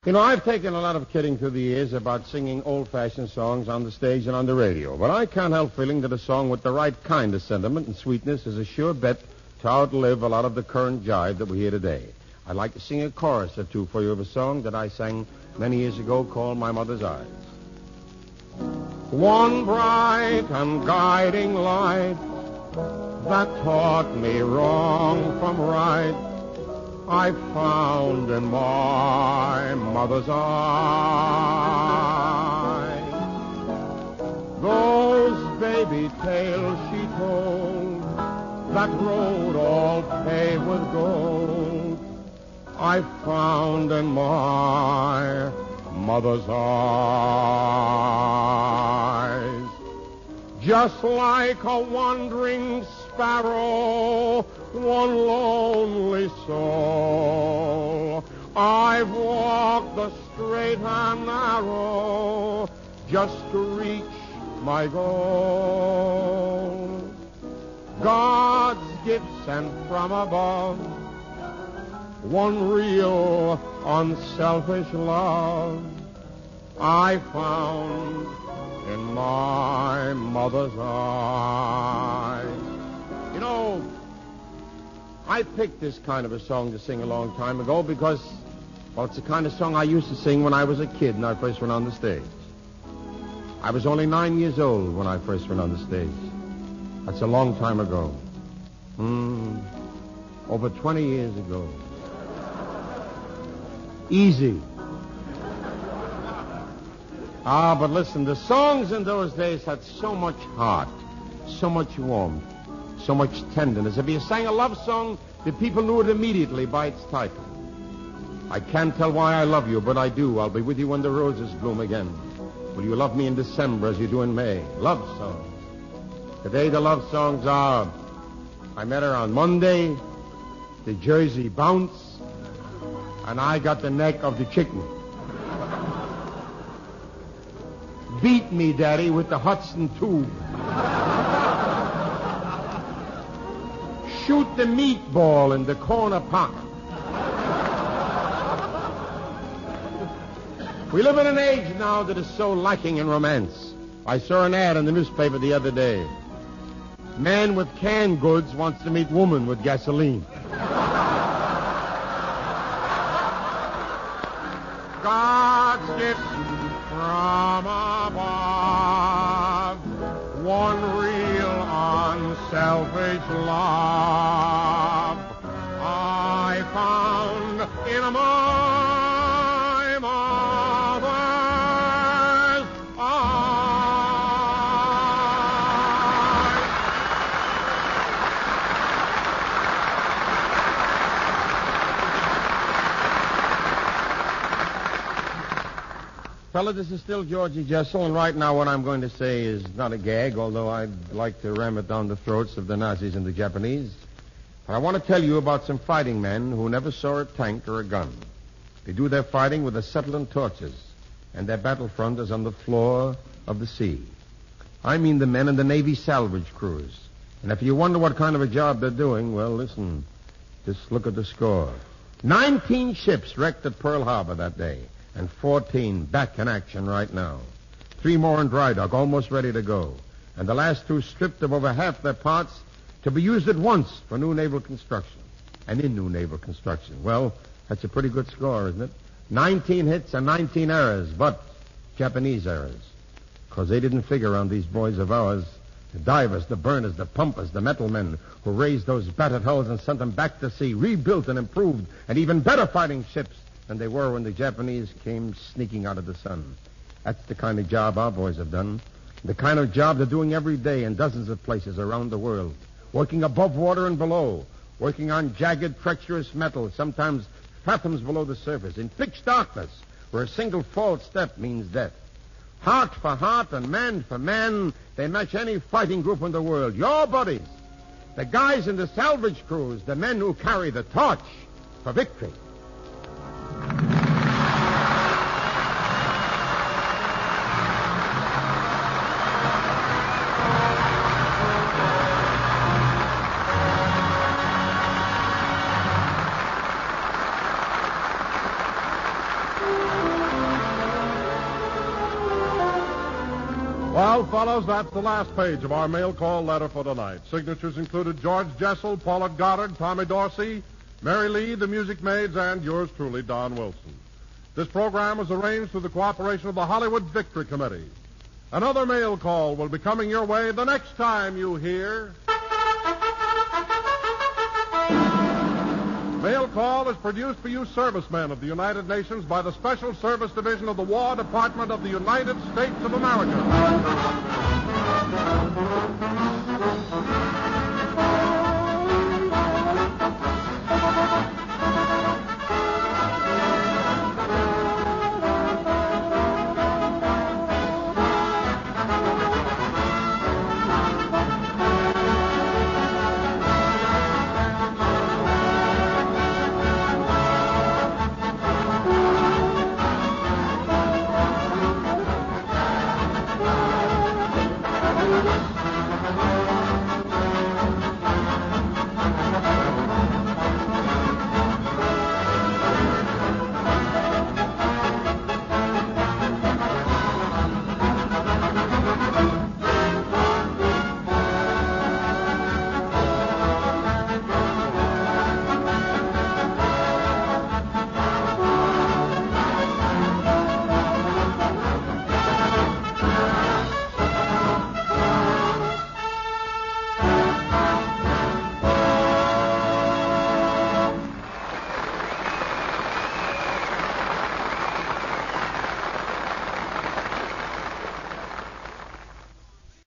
You know, I've taken a lot of kidding through the years about singing old-fashioned songs on the stage and on the radio, but I can't help feeling that a song with the right kind of sentiment and sweetness is a sure bet to outlive a lot of the current jive that we hear today. I'd like to sing a chorus or two for you of a song that I sang many years ago called My Mother's Eyes. One bright and guiding light that taught me wrong from right I found in my mother's eyes. Those baby tales she told that road all paved with gold I found in my mother's eyes. Just like a wandering sparrow, one lonely soul, I've walked the straight and narrow just to reach my goal. God's gift sent from above, one real unselfish love I found in my mother's eyes. You know, I picked this kind of a song to sing a long time ago because, well, it's the kind of song I used to sing when I was a kid and I first went on the stage. I was only 9 years old when I first went on the stage. That's a long time ago. Over 20 years ago. Easy. But listen, the songs in those days had so much heart, so much warmth, so much tenderness. If you sang a love song, the people knew it immediately by its title. I can't tell why I love you, but I do. I'll be with you when the roses bloom again. Will you love me in December as you do in May? Love songs. Today the love songs are, I met her on Monday, the Jersey bounce, and I got the neck of the chicken. Beat me, Daddy, with the Hudson tube. Shoot the meatball in the corner pocket. We live in an age now that is so lacking in romance. I saw an ad in the newspaper the other day. Man with canned goods wants to meet woman with gasoline. God's gift from above, one real unselfish love I found in my mother's eyes. Fella, this is still Georgie Jessel, and right now what I'm going to say is not a gag, although I'd like to ram it down the throats of the Nazis and the Japanese. But I want to tell you about some fighting men who never saw a tank or a gun. They do their fighting with acetylene torches, and their battlefront is on the floor of the sea. I mean the men in the Navy salvage crews. And if you wonder what kind of a job they're doing, well, listen, just look at the score. 19 ships wrecked at Pearl Harbor that day, and 14 back in action right now. 3 more in dry dock, almost ready to go. And the last 2 stripped of over half their parts to be used at once for new naval construction. And in new naval construction. Well, that's a pretty good score, isn't it? 19 hits and 19 errors, but Japanese errors. Because they didn't figure on these boys of ours, the divers, the burners, the pumpers, the metal men who raised those battered hulls and sent them back to sea, rebuilt and improved, and even better fighting ships than they were when the Japanese came sneaking out of the sun. That's the kind of job our boys have done. The kind of job they're doing every day in dozens of places around the world. Working above water and below. Working on jagged, treacherous metal, sometimes fathoms below the surface. In pitch darkness, where a single false step means death. Heart for heart and man for man, they match any fighting group in the world. Your buddies. The guys in the salvage crews. The men who carry the torch for victory. Well, fellows, that's the last page of our mail call letter for tonight. Signatures included George Jessel, Paulette Goddard, Tommy Dorsey, Mary Lee, the Music Maids, and yours truly, Don Wilson. This program was arranged through the cooperation of the Hollywood Victory Committee. Another mail call will be coming your way the next time you hear... Mail Call is produced for you servicemen of the United Nations by the Special Service Division of the War Department of the United States of America.